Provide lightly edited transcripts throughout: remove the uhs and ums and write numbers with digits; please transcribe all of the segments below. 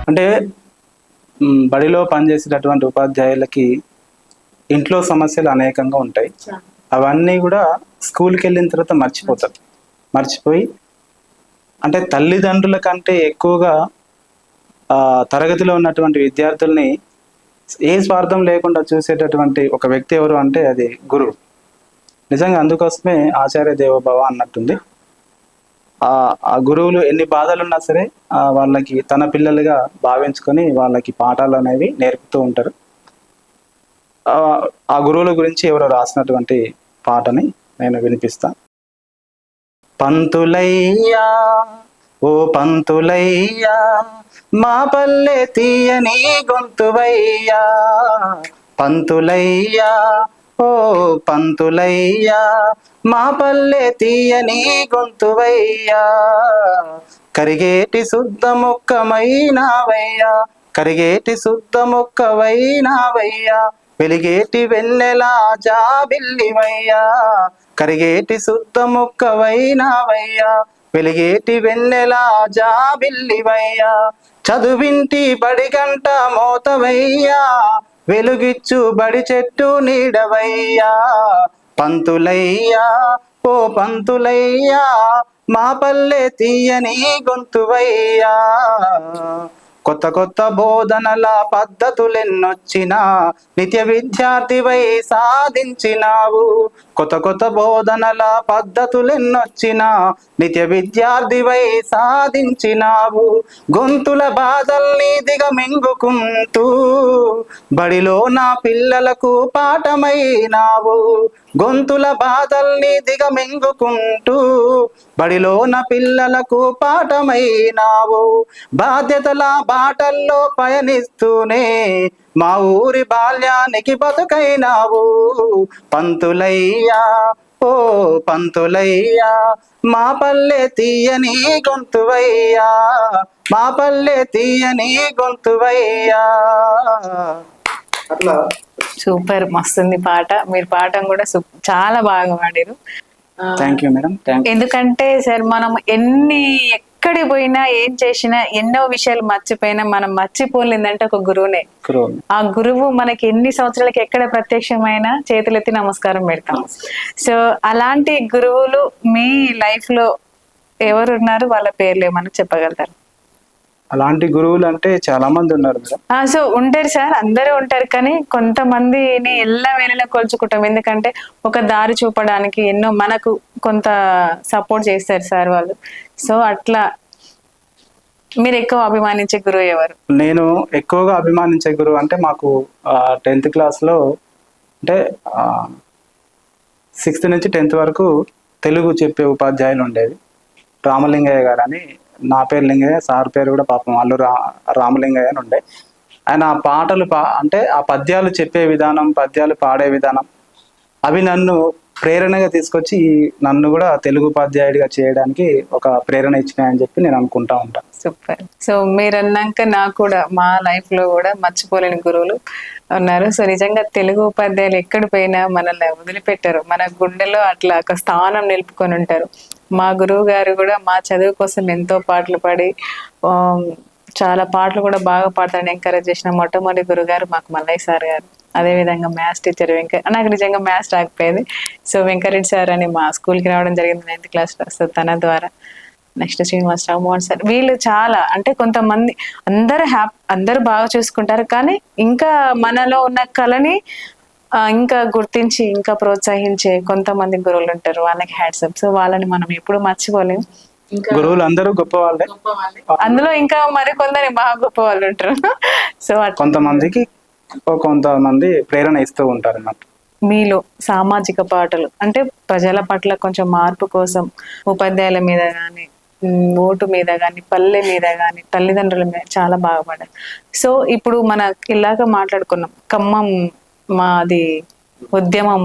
అంటే బడిలో పనిచేసేటటువంటి ఉపాధ్యాయులకి ఇంట్లో సమస్యలు అనేకంగా ఉంటాయి. అవన్నీ కూడా స్కూల్కి వెళ్ళిన తర్వాత మర్చిపోతారు. మర్చిపోయి అంటే తల్లిదండ్రుల కంటే ఎక్కువగా తరగతిలో ఉన్నటువంటి విద్యార్థుల్ని ఏ స్వార్థం లేకుండా చూసేటటువంటి ఒక వ్యక్తి ఎవరు అంటే అది గురువు. నిజంగా అందుకోసమే ఆచార్య దేవోభవ అన్నట్టుంది. ఆ గురువులు ఎన్ని బాధలున్నా సరే వాళ్ళకి తన పిల్లలుగా భావించుకొని వాళ్ళకి పాఠాలు అనేవి నేర్పుతూ ఉంటారు. ఆ గురువుల గురించి ఎవరో రాసినటువంటి పాటని నేను వినిపిస్తా. పంతులయ్యా ఓ పంతులయ్యా మా పల్లె తీయని గొంతువయ్యా, పంతులయ్యా ఓ పంతులయ్యా మా పల్లె తీయని గొంతువయ్యా, కరిగేటి శుద్ధ మొక్కమైనావయ్యా, కరిగేటి శుద్ధ మొక్కవైనావయ్యా, వెలిగేటి వెన్నెలా జాబిల్లివయ్యా, కరిగేటి శుద్ధ మొక్కవైనావయ్యా, వెలిగేటి వెన్నెలా జాబిల్లివయ్యా, చదువింటి బడిగంట మోతవయ్యా, వెలుగిచ్చు బడి చెట్టు నీడవయ్యా, పంతులయ్యా ఓ పంతులయ్యా మా పల్లె తీయని గొంతువయ్యా, కొత్త కొత్త బోధనల పద్ధతులెన్నొచ్చినా నిత్య విద్యార్థివై సాధించినావు, కొత్త కొత్త బోధనల పద్ధతులెన్నొచ్చినా నిత్య విద్యార్థివై సాధించినావు, గొంతుల బాధల్ని దిగమింగుకుంటూ బడిలో నా పిల్లలకు పాఠమైనావు, గొంతుల బాధల్ని దిగమింగుకుంటూ బడిలో నా పిల్లలకు పాఠమైనావు, బాధ్యతల బాటల్లో పయనిస్తూనే మా ఊరి బాల్యానికి బతుకైనావు, పంతులయ్యా ఓ పంతులయ్యా మా పల్లె తీయని గొంతువయ్యా, మా పల్లె తీయని గొంతువయ్యా. అట్లా సూపర్, మస్తుంది పాట. మీరు పాఠం కూడా చాలా బాగా పాడారు. Thank you madam. ఎందుకంటే సార్ మనం ఎక్కడికి పోయినా ఏం చేసినా ఎన్నో విషయాలు మర్చిపోయినా మనం మర్చిపోలేదంటే ఒక గురువునే. ఆ గురువు మనకి ఎన్ని సంవత్సరాలకి ఎక్కడ ప్రత్యక్షమైనా చేతులెత్తి నమస్కారం పెడతాం. సో అలాంటి గురువులు మీ లైఫ్ లో ఎవరున్నారు, వాళ్ళ పేర్లు ఏమన్నా చెప్పగలుగుతారు? అలాంటి గురువులు అంటే చాలా మంది ఉన్నారు మేడం. సో ఉంటారు సార్, అందరూ ఉంటారు, కానీ కొంతమందిని ఎల్లవేళలా కొలుచుకుంటాం. ఎందుకంటే ఒక దారి చూపడానికి ఎన్నో మనకు కొంత సపోర్ట్ చేస్తారు సార్ వాళ్ళు. సో అట్లా మీరు ఎక్కువ అభిమానించే గురువు ఎవరు? నేను ఎక్కువగా అభిమానించే గురువు అంటే మాకు 10th క్లాస్లో అంటే 6th నుంచి 10th వరకు తెలుగు చెప్పే ఉపాధ్యాయులు ఉండేది. రామలింగయ్య గారు అని. నా పేరు లింగయ్య, సార్ పేరు కూడా పాపం అల్లు రామలింగయ్య అని ఉండే. ఆయన ఆ పాటలు అంటే ఆ పద్యాలు చెప్పే విధానం, పద్యాలు పాడే విధానం అవి నన్ను ప్రేరణగా తీసుకొచ్చి నన్ను కూడా తెలుగు ఉపాధ్యాయుడిగా చేయడానికి ఒక ప్రేరణ ఇచ్చినాయని చెప్పి నేను అనుకుంటా ఉంటాను. సూపర్. సో మీరు అన్నాక నాకు కూడా మా లైఫ్ లో కూడా మర్చిపోలేని గురువులు ఉన్నారు. సో నిజంగా తెలుగు ఉపాధ్యాయులు ఎక్కడ పోయినా మనల్ని వదిలిపెట్టారు, మన గుండెలో అట్లా ఒక స్థానం నిలుపుకొని ఉంటారు. మా గురువు గారు కూడా మా చదువు కోసం ఎంతో పాటలు పాడి చాలా పాటలు కూడా బాగా పాడతారని ఎంకరేజ్ చేసిన మొట్టమొదటి గురువు గారు మాకు మల్లయ్య సార్ గారు. అదేవిధంగా మ్యాథ్స్ టీచర్ నాకు నిజంగా మ్యాథ్స్ రాకపోయేది. సో వెంకరెడ్డి సార్ అని మా స్కూల్కి రావడం జరిగింది 9th క్లాస్లో. సో తన ద్వారా నెక్స్ట్ శ్రీనివాస్ రామ్మోహన్ సార్, వీళ్ళు చాలా అంటే కొంతమంది అందరూ బాగా చూసుకుంటారు, కానీ ఇంకా మనలో ఉన్న కళని ఇంకా గుర్తించి ఇంకా ప్రోత్సహించే కొంతమంది గురువులు ఉంటారు. వాళ్ళకి హ్యాట్సప్. సో వాళ్ళని మనం ఎప్పుడు మర్చిపోలేము. గురువులు అందరూ గొప్ప వాళ్ళే, అందులో ఇంకా మరి కొందరు బాగా గొప్ప వాళ్ళు ఉంటారు. సో కొంతమంది ప్రేరణ ఇస్తూ ఉంటారు అన్నట్టు. మీలో సామాజిక పాటలు అంటే ప్రజల పట్ల కొంచెం మార్పు కోసం ఉపాధ్యాయుల మీద కానీ, ఓటు మీద కానీ, పల్లె మీద కానీ, తల్లిదండ్రుల మీద చాలా బాగా పాడారు. సో ఇప్పుడు మన ఇలాగా మాట్లాడుకున్నాం, ఖమ్మం మాది ఉద్యమం,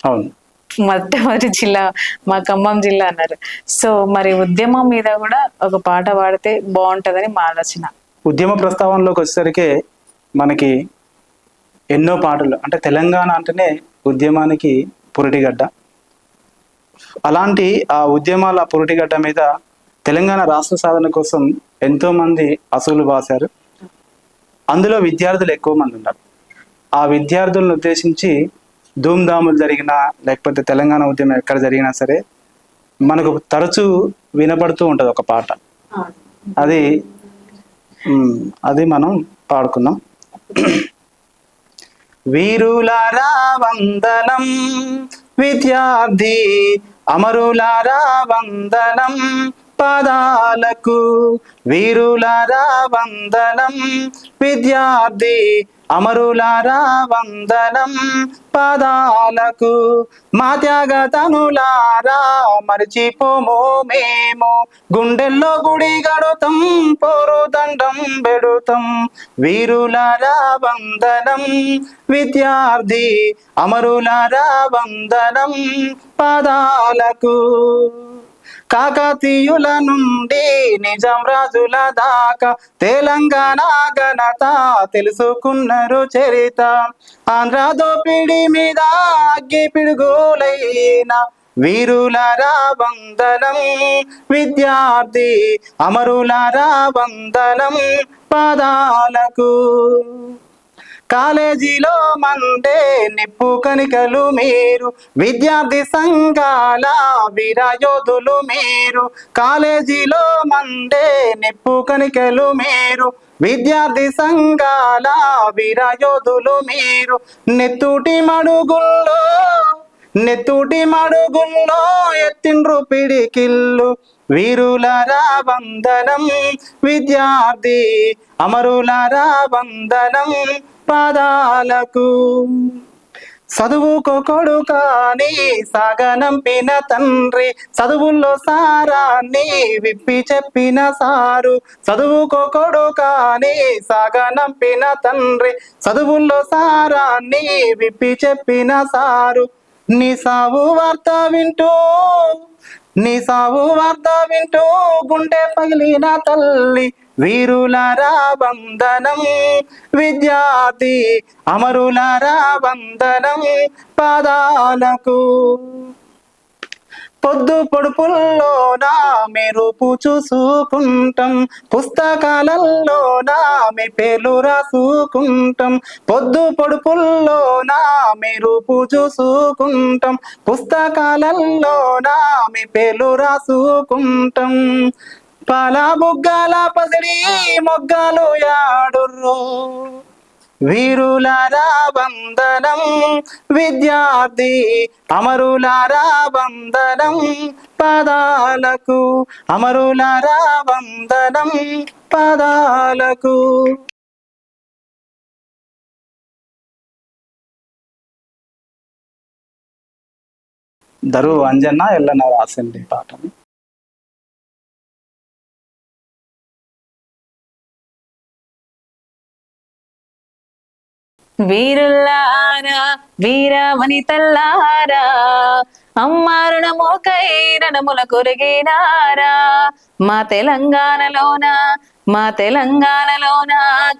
అవును, మొట్టమొదటి జిల్లా మా ఖమ్మం జిల్లా అన్నారు. సో మరి ఉద్యమం మీద కూడా ఒక పాట పాడితే బాగుంటుందని మా ఆలోచన. ఉద్యమ ప్రస్తావనలోకి వచ్చేసరికి మనకి ఎన్నో పాటలు అంటే తెలంగాణ అంటేనే ఉద్యమానికి పురిటిగడ్డ. అలాంటి ఆ ఉద్యమాల పురిటిగడ్డ మీద తెలంగాణ రాష్ట్ర సాధన కోసం ఎంతో మంది అసువులు బాసారు. అందులో విద్యార్థులు ఎక్కువ మంది ఉన్నారు. ఆ విద్యార్థులను ఉద్దేశించి ధూమ్ధాములు జరిగినా లేకపోతే తెలంగాణ ఉద్యమం ఎక్కడ జరిగినా సరే మనకు తరచూ వినపడుతూ ఉంటుంది ఒక పాట. అది అది మనం పాడుకుందాం. వీరులారా వందనం, విద్యార్థి అమరులారా వందనం పాదాలకు. వీరులారా వందనం, విద్యార్థి అమరులారా వందనం పాదాలకు. మా త్యాగతనులారా మరిచిపోమో మేము, గుండెల్లో గుడి గడుతం పోరు దండం పెడుతాం. వీరులారా వందనం, విద్యార్థి అమరులారా వందనం పాదాలకు. కాకతీయుల నుండి నిజాం రాజుల దాకా తెలంగాణ ఘనత తెలుసుకున్నారు చరిత. ఆంధ్ర దోపిడి మీద అగ్గి పిడుగులైన వీరులారా వందనం, విద్యార్థి అమరులారా వందనం పాదాలకు. కాలేజీలో మండే నిప్పు కణికలు మీరు, విద్యార్థి సంఘాల వీరయోధులు మీరు. కాలేజీలో మండే నిప్పు కణికలు మీరు, విద్యార్థి సంఘాల వీరయోధులు మీరు. నెత్తుటి మడుగుల్లో ఎత్తిండ్రు పిడికిల్లు. వీరులారా వందనం, విద్యార్థి అమరులారా వందనం పాదాలకు. చదువుకో కొడుకాని సాగనంపిన తండ్రి, చదువుల్లో సారాన్ని విప్పి చెప్పిన సారు. చదువుకో కొడుకాని సాగనంపిన తండ్రి, చదువుల్లో సారాన్ని విప్పి చెప్పిన సారు. నీ సావు వార్త వింటూ గుండె పగిలిన తల్లి. వీరులారా వందనం, విద్యార్థి అమరులారా వందనం పాదాలకు. పొద్దు పొడుపుల్లోనా మెరుపు చూసుకుంటాం, పుస్తకాలలోనా మీ పేర్లు రాసుకుంటాం. పొద్దు పొడుపుల్లోనా మెరుపు చూసుకుంటాం, పుస్తకాలలోనా మీ పేర్లు రాసుకుంటాం. పాల బుగ్గల పసిడి మొగ్గలు యాడుర్రో. వీరులారా వందనం, విద్యార్థి అమరులారా వందనం పాదాలకు. అమరులారా వందనం పాదాలకు. దరు అంజన్న ఎల్లన్న రాసింది పాటని. వీరుల్లారా వీరవనితల్లారా, అమ్మారుణమోకై రణముల కొరిగినారా. మా తెలంగాణలోన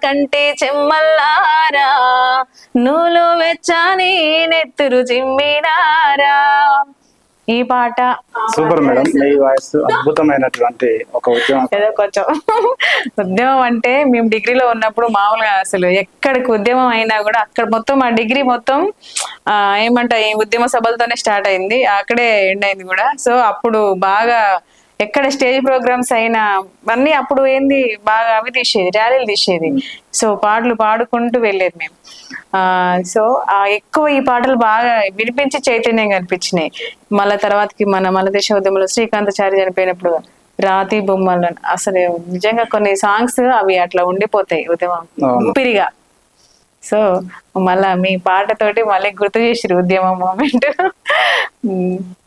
కంటి చెమ్మల్లారా, నూలు వెచ్చని నెత్తురు చిమ్మినారా. ఈ పాట సూపర్ మేడం, మీ వాయిస్ అద్భుతమైనటువంటి ఒక ఉద్యమం. ఏదో కొంచెం ఉద్యమం అంటే మేము డిగ్రీలో ఉన్నప్పుడు మామూలుగా అసలు ఎక్కడికి ఉద్యమం అయినా కూడా అక్కడ మొత్తం ఆ డిగ్రీ మొత్తం ఏమంటా ఈ ఉద్యమ సభలతోనే స్టార్ట్ అయింది, అక్కడే ఎండ్ అయింది కూడా. సో అప్పుడు బాగా ఎక్కడ స్టేజ్ ప్రోగ్రామ్స్ అయినా అన్ని అప్పుడు ఏంది బాగా అవి తీసేది, ర్యాలీలు తీసేది. సో పాటలు పాడుకుంటూ వెళ్ళేది మేము. సో ఎక్కువ ఈ పాటలు బాగా వినిపించి చైతన్యంగా అనిపించినాయి. మళ్ళా తర్వాతకి మన దేశ ఉద్యమంలో శ్రీకాంతాచారి చనిపోయినప్పుడు రాతి బొమ్మలు, అసలు నిజంగా కొన్ని సాంగ్స్ అవి అట్లా ఉండిపోతాయి ఉద్యమం ఊపిరిగా. సో మళ్ళా మీ పాటతోటి మళ్ళీ గుర్తు చేసిరు ఉద్యమం మూమెంట్.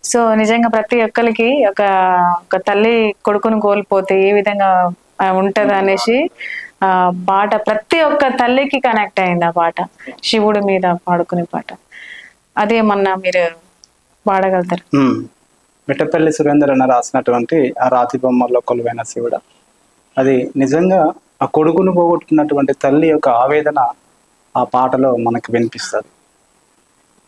సో నిజంగా ప్రతి ఒక్కరికి ఒక తల్లి కొడుకును కోల్పోతే ఏ విధంగా ఉంటది అనేసి ఆ పాట ప్రతి ఒక్క తల్లికి కనెక్ట్ అయింది. ఆ పాట శివుడి మీద పాడుకునే పాట. అదేమన్నా మీరు పాడగలుగుతారు? మిట్టపల్లి సురేందర్ అన్న రాసినటువంటి ఆ రాతి బొమ్మల్లో కొలువైన శివుడ, అది నిజంగా ఆ కొడుకును పోగొట్టుకున్నటువంటి తల్లి యొక్క ఆవేదన ఆ పాటలో మనకు వినిపిస్తుంది.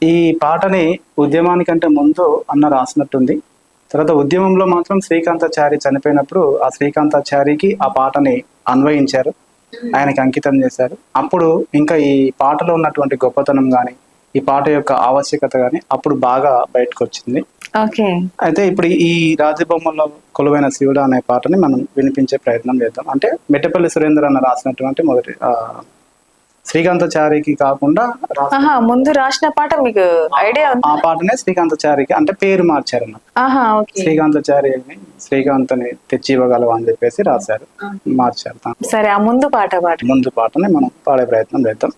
ఈ పాటని ఉద్యమానికంటే ముందు అన్న రాసినట్టుంది. తర్వాత ఉద్యమంలో మాత్రం శ్రీకాంతాచారి చనిపోయినప్పుడు ఆ శ్రీకాంతాచారికి ఆ పాటని అన్వయించారు. ఆయనకి అంకితం చేశారు. అప్పుడు ఇంకా ఈ పాటలో ఉన్నటువంటి గొప్పతనం కానీ ఈ పాట యొక్క ఆవశ్యకత కానీ అప్పుడు బాగా బయటకు వచ్చింది. ఓకే. అయితే ఇప్పుడు ఈ రాజబొమ్మలో కొలువైన శివుడు అనే పాటని మనం వినిపించే ప్రయత్నం చేద్దాం. అంటే మెట్టపల్లి సురేందర్ అన్న రాసినటువంటి మొదటి శ్రీకాంతచారికి కాకుండా ముందు రాసిన పాట మీకు ఐడియా ఆ పాటనే శ్రీకాంతచారికి అంటే పేరు మార్చారు అన్న. శ్రీకాంతచారి అని శ్రీకాంత్ అని తెచ్చి ఇవ్వగలవా అని చెప్పేసి రాశారు, మార్చారు. సరే, ఆ ముందు పాటని మనం పాడే ప్రయత్నం చేద్దాం.